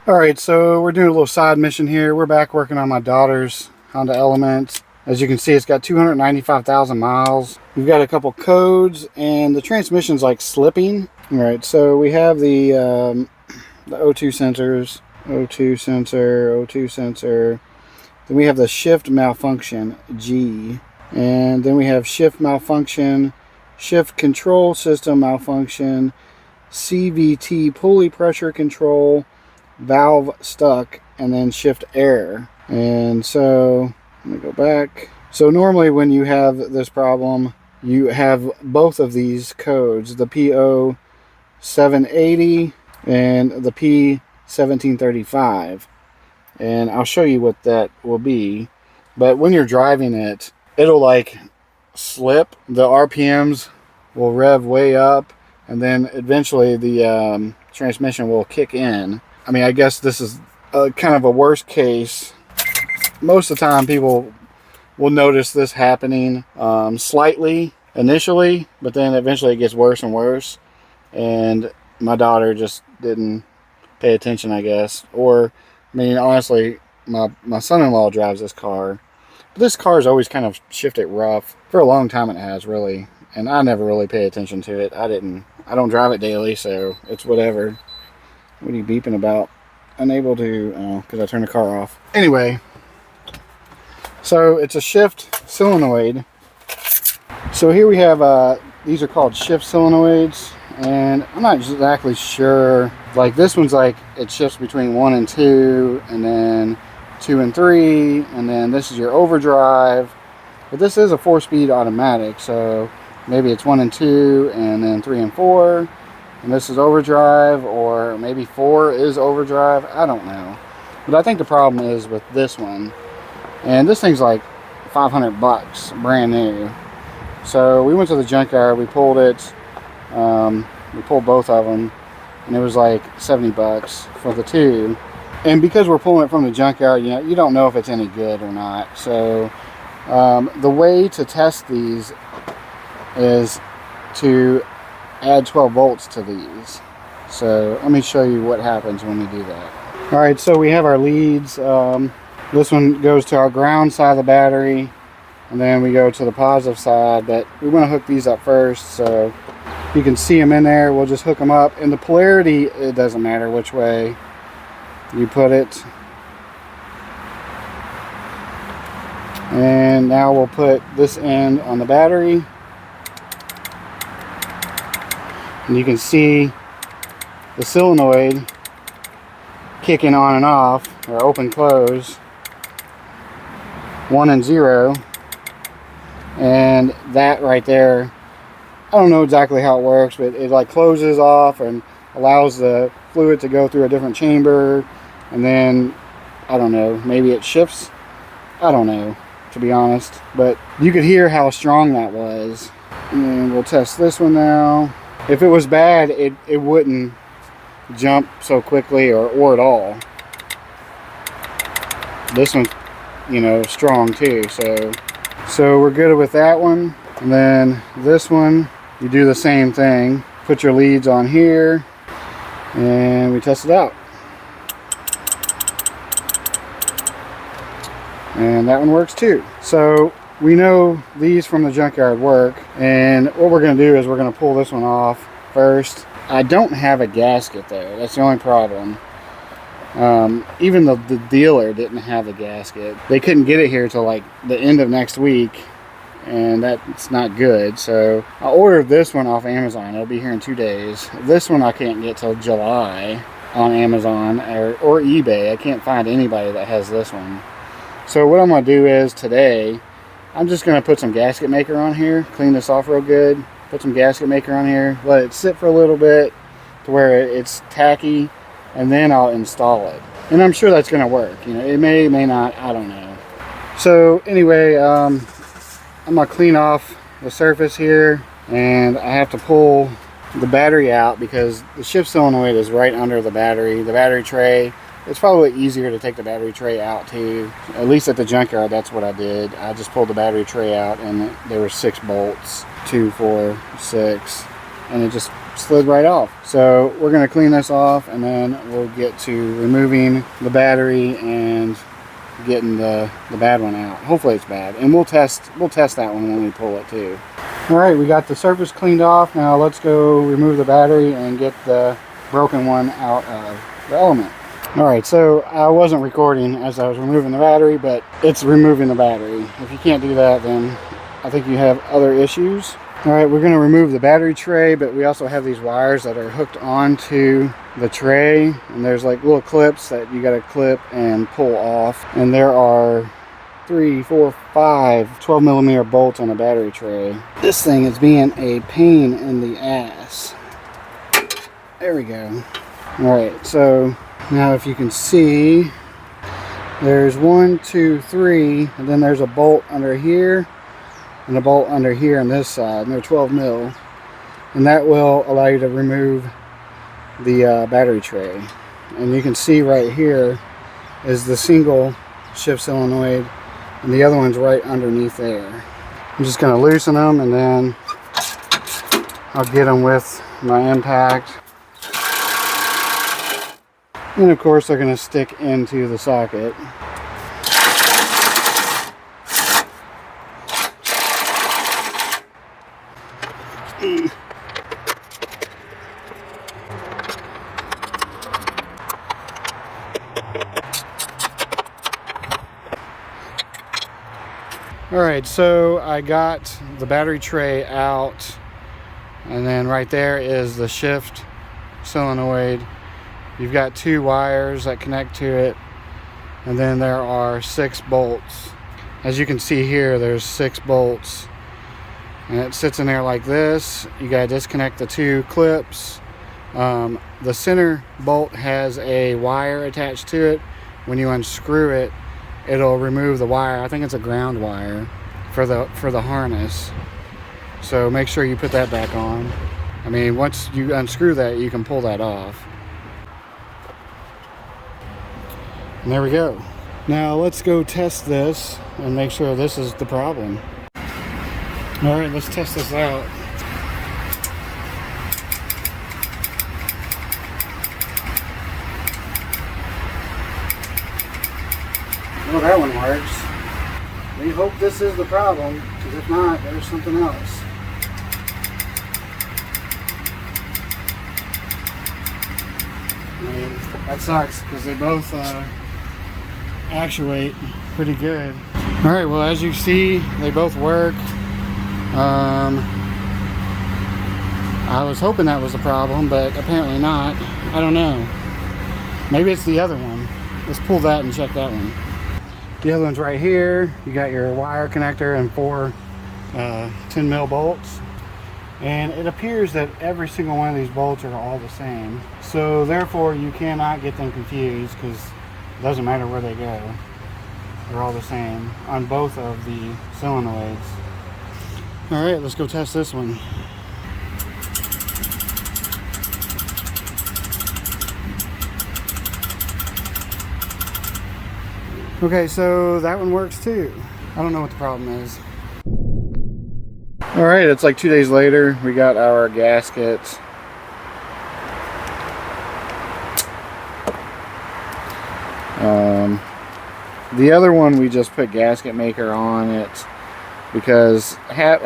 Alright, so we're doing a little side mission here. We're back working on my daughter's Honda Element. As you can see, it's got 295,000 miles. We've got a couple codes, and the transmission's like slipping. Alright, so we have the O2 sensors, O2 sensor, O2 sensor. Then we have the shift malfunction, G. And then we have shift malfunction, shift control system malfunction, CVT pulley pressure control, valve stuck, and then shift error. And so let me go back. So normally when you have this problem, you have both of these codes, the P0780 and the P1735. And I'll show you what that will be. But when you're driving it, it'll like slip. The RPMs will rev way up, and then eventually the transmission will kick in. I mean, I guess this is kind of a worst case. Most of the time people will notice this happening slightly initially, but then eventually it gets worse and worse. And my daughter just didn't pay attention, I guess. Or, I mean, honestly, my son-in-law drives this car. But this car's always kind of shifted rough. For a long time it has, really. And I never really pay attention to it. I don't drive it daily, so it's whatever. What are you beeping about? Unable to, oh, because I turned the car off. Anyway, so it's a shift solenoid. So here we have, these are called shift solenoids, and I'm not exactly sure. Like this one's like, it shifts between 1 and 2, and then 2 and 3, and then this is your overdrive. But this is a 4-speed automatic, so maybe it's 1 and 2, and then 3 and 4. And this is overdrive, or maybe 4 is overdrive. I don't know. But I think the problem is with this one. And this thing's like 500 bucks, brand new. So we went to the junkyard, we pulled it. We pulled both of them, and it was like 70 bucks for the two. And because we're pulling it from the junkyard, you know, you don't know if it's any good or not. So the way to test these is to add 12 volts to these. So let me show you what happens when we do that. Alright, so we have our leads. This one goes to our ground side of the battery, and then we go to the positive side, but we want to hook these up first, so you can see them in there. We'll just hook them up. And the polarity, it doesn't matter which way you put it. And now we'll put this end on the battery. And you can see the solenoid kicking on and off, or open close, 1 and 0. And that right there, I don't know exactly how it works, but it like closes off and allows the fluid to go through a different chamber. And then, I don't know, maybe it shifts. I don't know, to be honest. But you could hear how strong that was. And we'll test this one now. If it was bad, it wouldn't jump so quickly or at all. This one's, you know, strong too. So we're good with that one. And then this one, you do the same thing. Put your leads on here, and we test it out. And that one works too. So we know these from the junkyard work, and what we're going to do is we're going to pull this one off first. I don't have a gasket though. That's the only problem. Even the dealer didn't have a gasket. They couldn't get it here till like the end of next week, and that's not good. So I ordered this one off Amazon. It'll be here in 2 days. This one I can't get till July on Amazon or eBay. I can't find anybody that has this one. So what I'm going to do is today, I'm just going to put some gasket maker on here, clean this off real good, put some gasket maker on here, let it sit for a little bit to where it's tacky, and then I'll install it. And I'm sure that's going to work. You know, it may not, I don't know. So anyway, I'm going to clean off the surface here, and I have to pull the battery out because the shift solenoid is right under the battery tray. It's probably easier to take the battery tray out too. At least at the junkyard, that's what I did. I just pulled the battery tray out, and there were 6 bolts, 2, 4, 6, and it just slid right off. So we're going to clean this off, and then we'll get to removing the battery and getting the bad one out. Hopefully it's bad, and we'll test that one when we pull it too. All right, we got the surface cleaned off. Now let's go remove the battery and get the broken one out of the element. All right, so I wasn't recording as I was removing the battery, but it's removing the battery. If you can't do that, then I think you have other issues. All right, we're going to remove the battery tray, but we also have these wires that are hooked onto the tray, and there's like little clips that you got to clip and pull off. And there are 3, 4, 5 12 millimeter bolts on a battery tray. This thing is being a pain in the ass. There we go. All right, so now if you can see, there's 1, 2, 3, and then there's a bolt under here and a bolt under here on this side, and they're 12 mil, and that will allow you to remove the battery tray. And you can see right here is the single shift solenoid, and the other one's right underneath there. I'm just going to loosen them, and then I'll get them with my impact. And of course they're going to stick into the socket. Alright, so I got the battery tray out, and then right there is the shift solenoid. You've got 2 wires that connect to it, and then there are 6 bolts. As you can see here, there's 6 bolts, and it sits in there like this. You gotta disconnect the 2 clips. The center bolt has a wire attached to it. When you unscrew it, it'll remove the wire. I think it's a ground wire for the harness. So make sure you put that back on. I mean, once you unscrew that, you can pull that off. And there we go. Now let's go test this and make sure this is the problem. All right, let's test this out. Well, that one works. We hope this is the problem, because if not, there's something else. I mean, that sucks, because they both actuate pretty good. All right, well, as you see, they both work. I was hoping that was the problem, but apparently not. I don't know. Maybe it's the other one. Let's pull that and check that one. The other one's right here. You got your wire connector and 4 10 mil bolts. And it appears that every single one of these bolts are all the same. So therefore you cannot get them confused, because it doesn't matter where they go. They're all the same on both of the solenoids. Alright, let's go test this one. Okay, so that one works too. I don't know what the problem is. Alright, it's like 2 days later. We got our gaskets. The other one we just put gasket maker on it because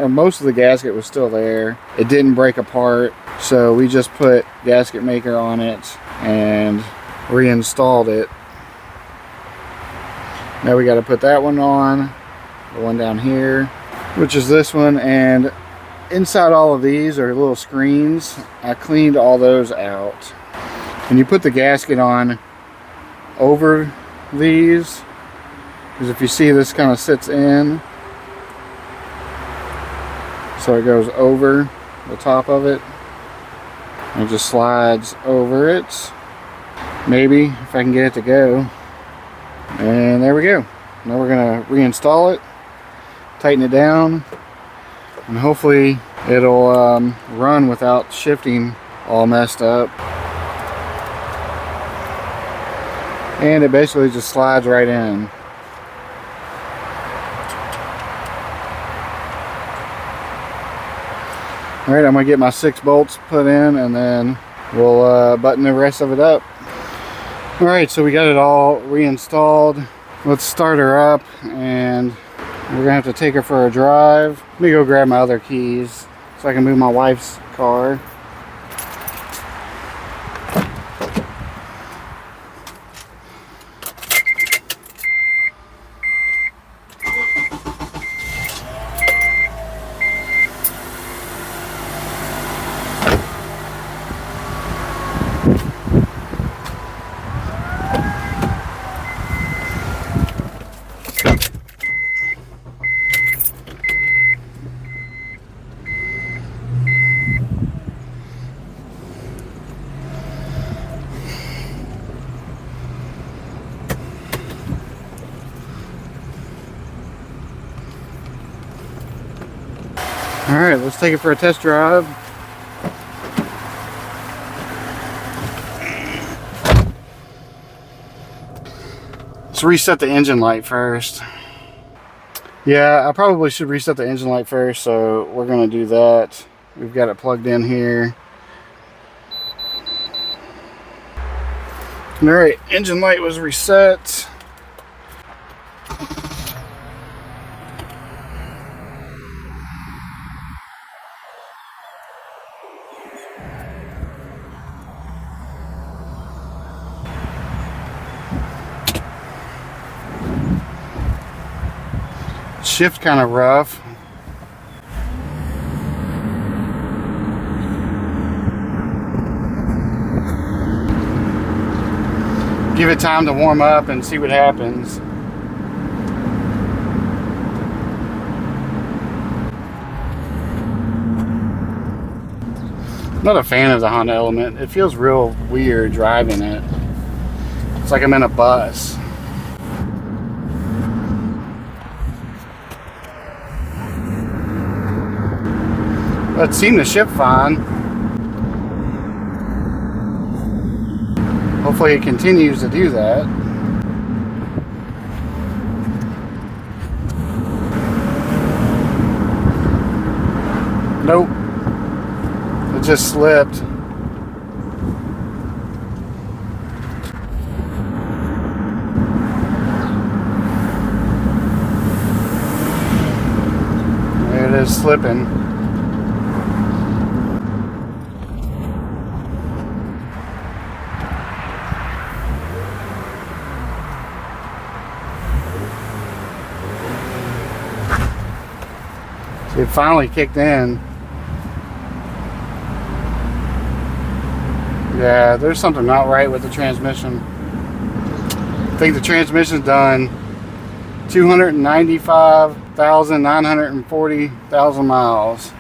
most of the gasket was still there. It didn't break apart, so we just put gasket maker on it and reinstalled it. Now we got to put that one on, the one down here, which is this one, and inside all of these are little screens. I cleaned all those out. And you put the gasket on over these, because if you see, this kind of sits in, so it goes over the top of it and it just slides over it, maybe, if I can get it to go. And there we go. Now we're gonna reinstall it, tighten it down, and hopefully it'll run without shifting all messed up. And it basically just slides right in. All right, I'm gonna get my 6 bolts put in, and then we'll button the rest of it up. All right, so we got it all reinstalled. Let's start her up, and we're gonna have to take her for a drive. Let me go grab my other keys so I can move my wife's car. All right, let's take it for a test drive. Let's reset the engine light first. Yeah, I probably should reset the engine light first, so we're going to do that. We've got it plugged in here. All right, engine light was reset. Shift kind of rough. Give it time to warm up and see what happens. I'm not a fan of the Honda Element. It feels real weird driving it. It's like I'm in a bus. But it seemed to shift fine. Hopefully it continues to do that. Nope. It just slipped. There it is, slipping. It finally kicked in. Yeah, there's something not right with the transmission. I think the transmission's done 295,940,000 miles.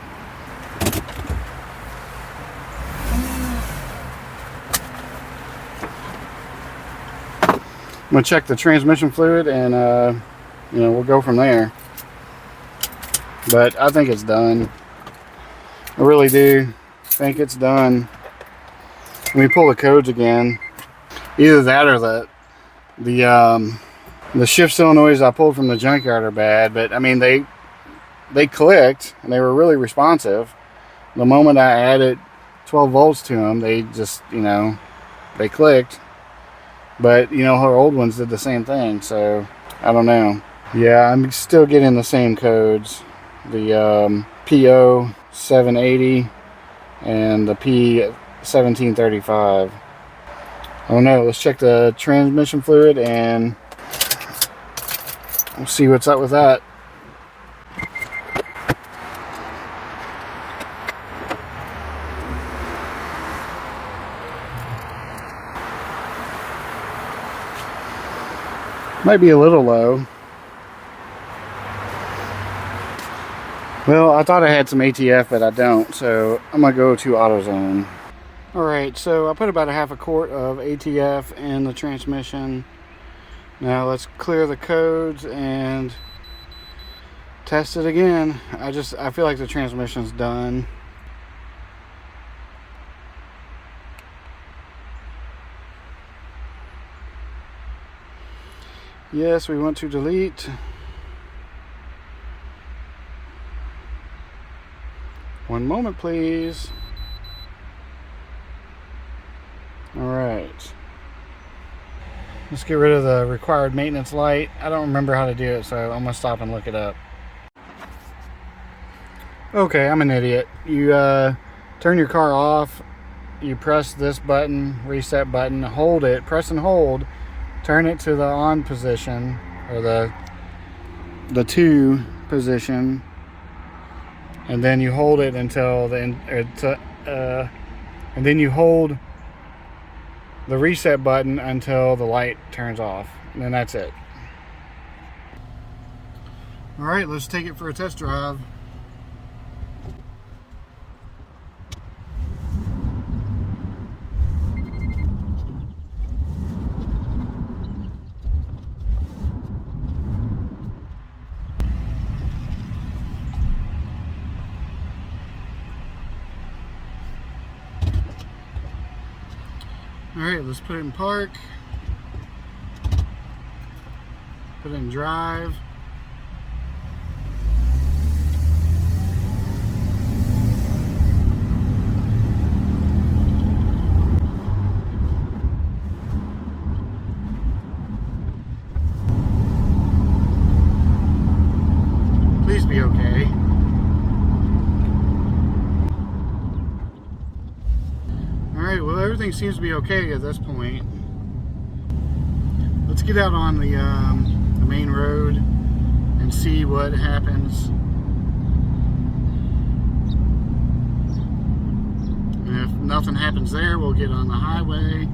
I'm gonna check the transmission fluid, and you know, we'll go from there. But I think it's done. I really do think it's done. Let me pull the codes again. Either that or the shift solenoids I pulled from the junkyard are bad. But I mean, they clicked and they were really responsive. The moment I added 12 volts to them, they just, you know, they clicked. But you know, her old ones did the same thing. So I don't know. Yeah, I'm still getting the same codes. The P0780 and the P1735. I don't know. Let's check the transmission fluid and we'll see what's up with that. Might be a little low. Well, I thought I had some ATF, but I don't, so I'm going to go to AutoZone. Alright, so I put about a half a quart of ATF in the transmission. Now let's clear the codes and test it again. I feel like the transmission's done. Yes, we want to delete. One moment, please. Alright. Let's get rid of the required maintenance light. I don't remember how to do it, so I'm going to stop and look it up. Okay, I'm an idiot. You turn your car off, you press this button, reset button, hold it, press and hold, turn it to the on position, or the 2 position, and then you hold it until and then you hold the reset button until the light turns off, and then that's it. All right, let's take it for a test drive. Alright, let's put it in park. Put it in drive. Please be okay. Alright, well, everything seems to be okay at this point. Let's get out on the main road and see what happens. And if nothing happens there, we'll get on the highway.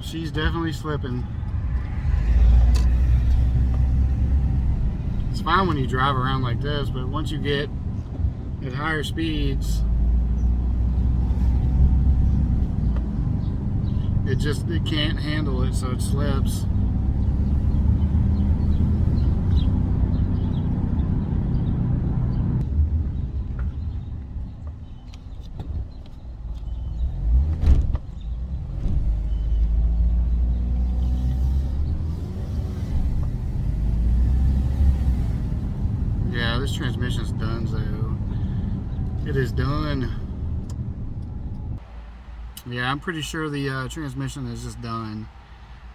She's definitely slipping. It's fine when you drive around like this, but once you get at higher speeds, it can't handle it, so it slips. Yeah, this transmission's done, so it is done. Yeah, I'm pretty sure the transmission is just done.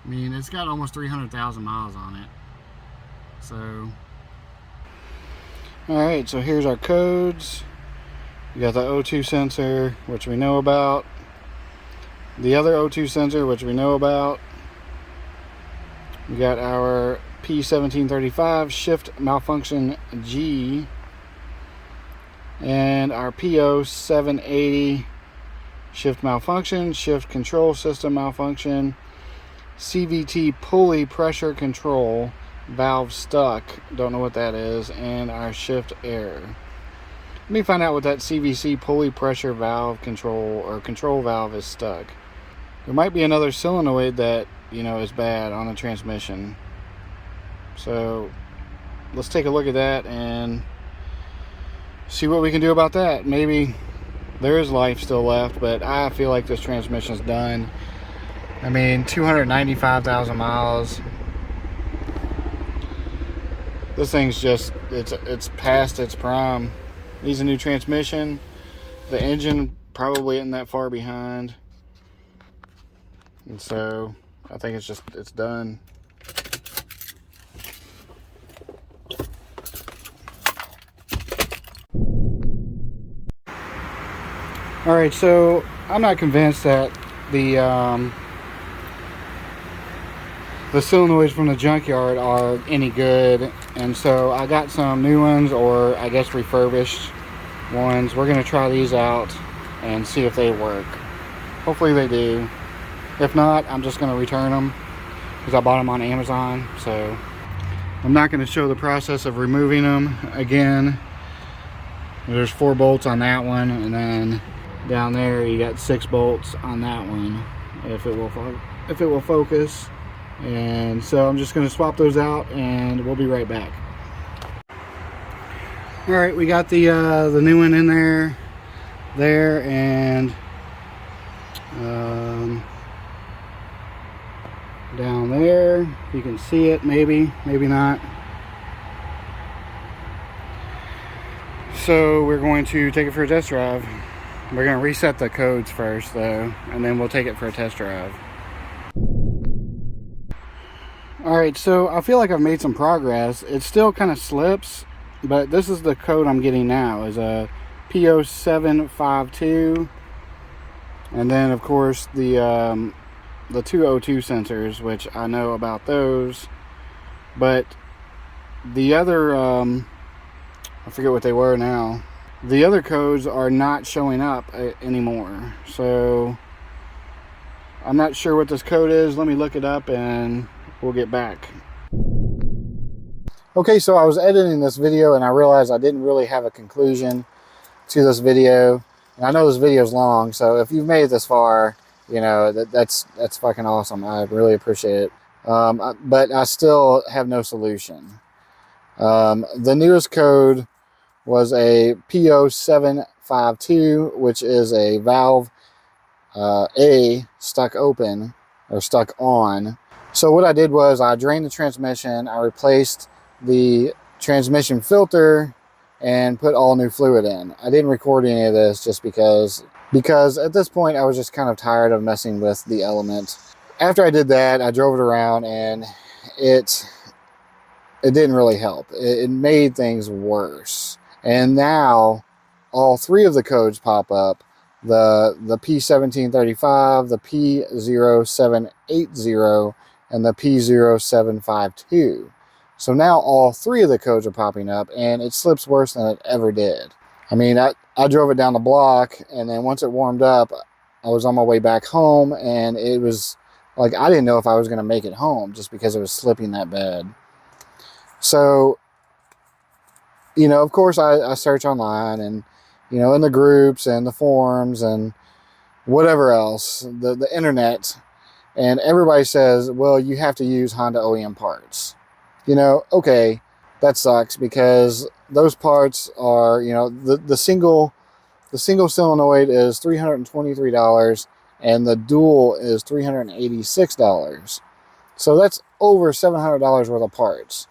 I mean, it's got almost 300,000 miles on it. So, alright, so here's our codes. We got the O2 sensor, which we know about. The other O2 sensor, which we know about. We got our P0735 shift malfunction G, and our P0780 shift malfunction, shift control system malfunction, CVT pulley pressure control valve stuck, don't know what that is, and our shift error. Let me find out what that CVC pulley pressure valve control or control valve is stuck. There might be another solenoid that, you know, is bad on the transmission. So let's take a look at that and see what we can do about that. Maybe there is life still left, but I feel like this transmission is done. I mean, 295,000 miles. This thing's just, it's past its prime. Needs a new transmission. The engine probably isn't that far behind. And so I think it's done. Alright, so I'm not convinced that the solenoids from the junkyard are any good, and so I got some new ones, or I guess refurbished ones. We're going to try these out and see if they work. Hopefully they do. If not, I'm just going to return them because I bought them on Amazon. So I'm not going to show the process of removing them again. There's 4 bolts on that one, and then down there you got 6 bolts on that one, if it will focus. And so I'm just going to swap those out, and we'll be right back. All right, we got the new one in there, and down there, you can see it, maybe not. So we're going to take it for a test drive. We're going to reset the codes first though, and then we'll take it for a test drive. Alright, so I feel like I've made some progress. It still kind of slips, but this is the code I'm getting now, is a P0752. And then of course the 202 sensors, which I know about those. But the other, I forget what they were now. The other codes are not showing up anymore. So I'm not sure what this code is. Let me look it up and we'll get back. Okay, so I was editing this video and I realized I didn't really have a conclusion to this video. And I know this video is long, so if you've made it this far, you know, that's fucking awesome. I really appreciate it. But I still have no solution. The newest code was a P0752, which is a valve A stuck open or stuck on. So what I did was I drained the transmission, I replaced the transmission filter, and put all new fluid in. I didn't record any of this just because at this point I was just kind of tired of messing with the element. After I did that, I drove it around, and it didn't really help. It made things worse. And now all 3 of the codes pop up: the P1735, the P0780, and the P0752. So now all 3 of the codes are popping up, and it slips worse than it ever did. I mean, I drove it down the block, and then once it warmed up, I was on my way back home, and it was like I didn't know if I was going to make it home just because it was slipping that bad. So, you know, of course, I search online, and, you know, in the groups and the forums and whatever else, the internet, and everybody says, well, you have to use Honda OEM parts. You know, okay, that sucks, because those parts are, you know, the single solenoid is $323, and the dual is $386. So that's over $700 worth of parts.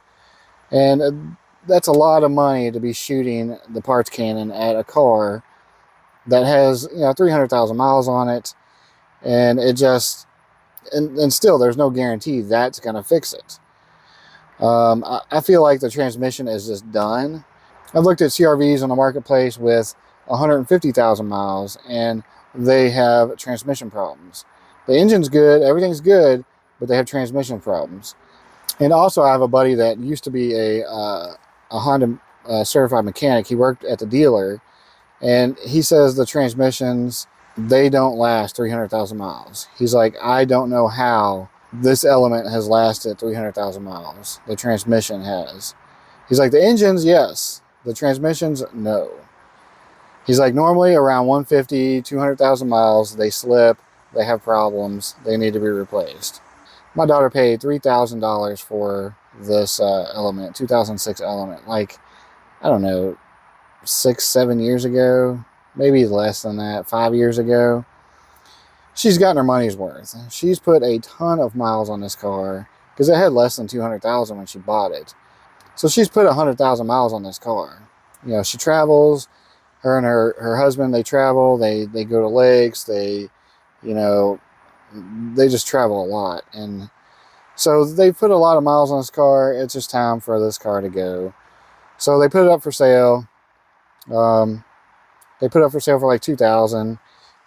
And that's a lot of money to be shooting the parts cannon at a car that has, you know, 300,000 miles on it, and it just, and still there's no guarantee that's going to fix it. I feel like the transmission is just done. I've looked at CRVs on the marketplace with 150,000 miles, and they have transmission problems. The engine's good, everything's good, but they have transmission problems. And also, I have a buddy that used to be a Honda certified mechanic. He worked at the dealer, and he says the transmissions, they don't last 300,000 miles. He's like, I don't know how this element has lasted 300,000 miles. The transmission has. He's like, the engines, yes. The transmissions, no. He's like, normally around 150, 200,000 miles, they slip, they have problems, they need to be replaced. My daughter paid $3,000 for this element, 2006 element, like, I don't know, 6-7 years ago, maybe less than that, 5 years ago. She's gotten her money's worth. She's put a ton of miles on this car because it had less than 200,000 when she bought it. So she's put 100,000 miles on this car. You know, she travels. Her and her husband, they travel. They go to lakes. They, you know, they just travel a lot. And so they put a lot of miles on this car. It's just time for this car to go. So they put it up for sale. They put it up for sale for like $2,000.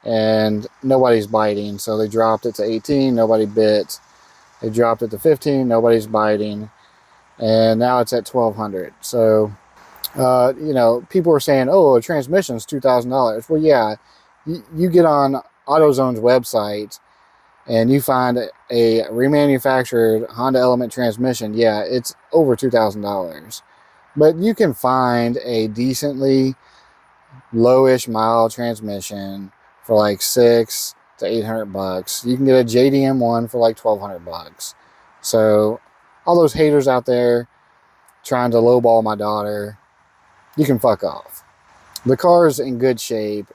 And nobody's biting, so they dropped it to 18, nobody bit. They dropped it to 15, nobody's biting, and now it's at 1,200. So, you know, people are saying, oh, a transmission's $2,000. Well, yeah, you get on AutoZone's website, and you find a remanufactured Honda Element transmission, yeah, it's over $2,000. But you can find a decently lowish mile transmission for like $600 to $800. You can get a JDM one for like $1,200. So all those haters out there trying to lowball my daughter, you can fuck off. The car's in good shape.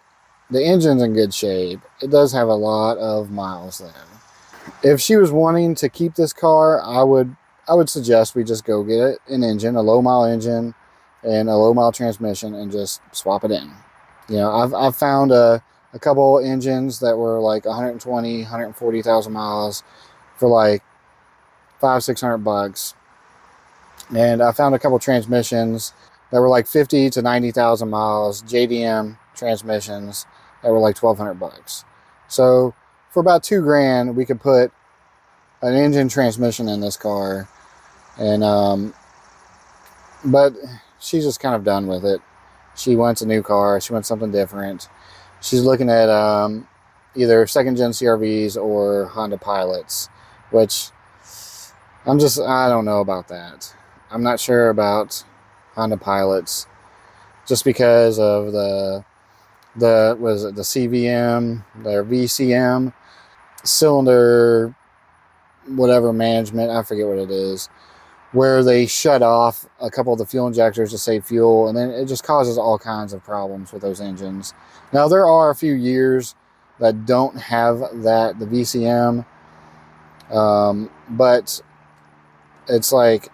The engine's in good shape. It does have a lot of miles though. If she was wanting to keep this car, I would suggest we just go get an engine, a low mile engine and a low mile transmission, and just swap it in. You know, I've found a couple engines that were like 120, 140,000 miles for like $500-600. And I found a couple transmissions that were like 50 to 90,000 miles, JDM transmissions that were like $1,200. So for about $2,000, we could put an engine transmission in this car. And but she's just kind of done with it. She wants a new car. She wants something different. She's looking at either second-gen CRVs or Honda Pilots, which I don't know about that. I'm not sure about Honda Pilots just because of the CVM, their VCM, cylinder, whatever management, I forget what it is, where they shut off a couple of the fuel injectors to save fuel, and then it just causes all kinds of problems with those engines. Now, there are a few years that don't have that, the VCM, but it's like,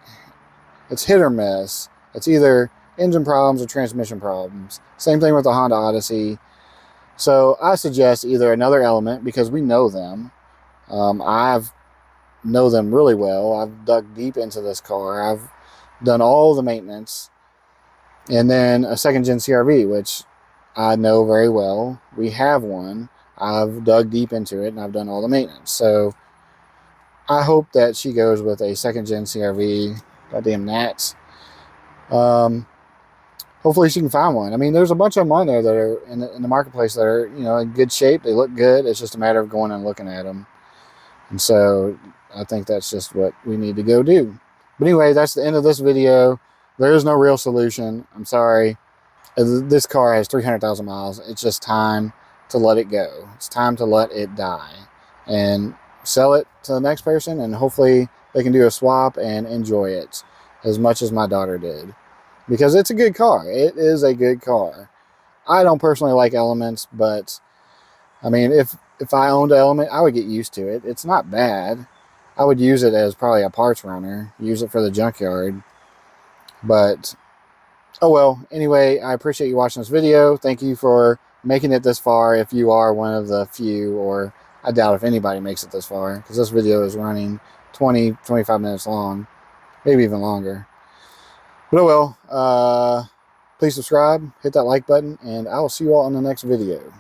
it's hit or miss. It's either engine problems or transmission problems. Same thing with the Honda Odyssey. So I suggest either another Element, because we know them. I've know them really well. I've dug deep into this car. I've done all the maintenance. And then a second-gen CRV, which I know very well. We have one. I've dug deep into it, and I've done all the maintenance. So I hope that she goes with a second-gen CRV. Goddamn gnats. Hopefully she can find one. I mean, there's a bunch of them on there that are in the marketplace that are, you know, in good shape. They look good. It's just a matter of going and looking at them. And so I think that's just what we need to go do. But anyway, that's the end of this video. There is no real solution. I'm sorry. This car has 300,000 miles. It's just time to let it go. It's time to let it die and sell it to the next person, and hopefully they can do a swap and enjoy it as much as my daughter did, because it's a good car. It is a good car. I don't personally like Elements, but I mean, if I owned an Element, I would get used to it. It's not bad. I would use it as probably a parts runner, use it for the junkyard. But, oh well. Anyway, I appreciate you watching this video. Thank you for making it this far, if you are one of the few, or I doubt if anybody makes it this far, because this video is running 20-25 minutes long, maybe even longer. But oh well. Please subscribe, hit that like button, and I will see you all in the next video.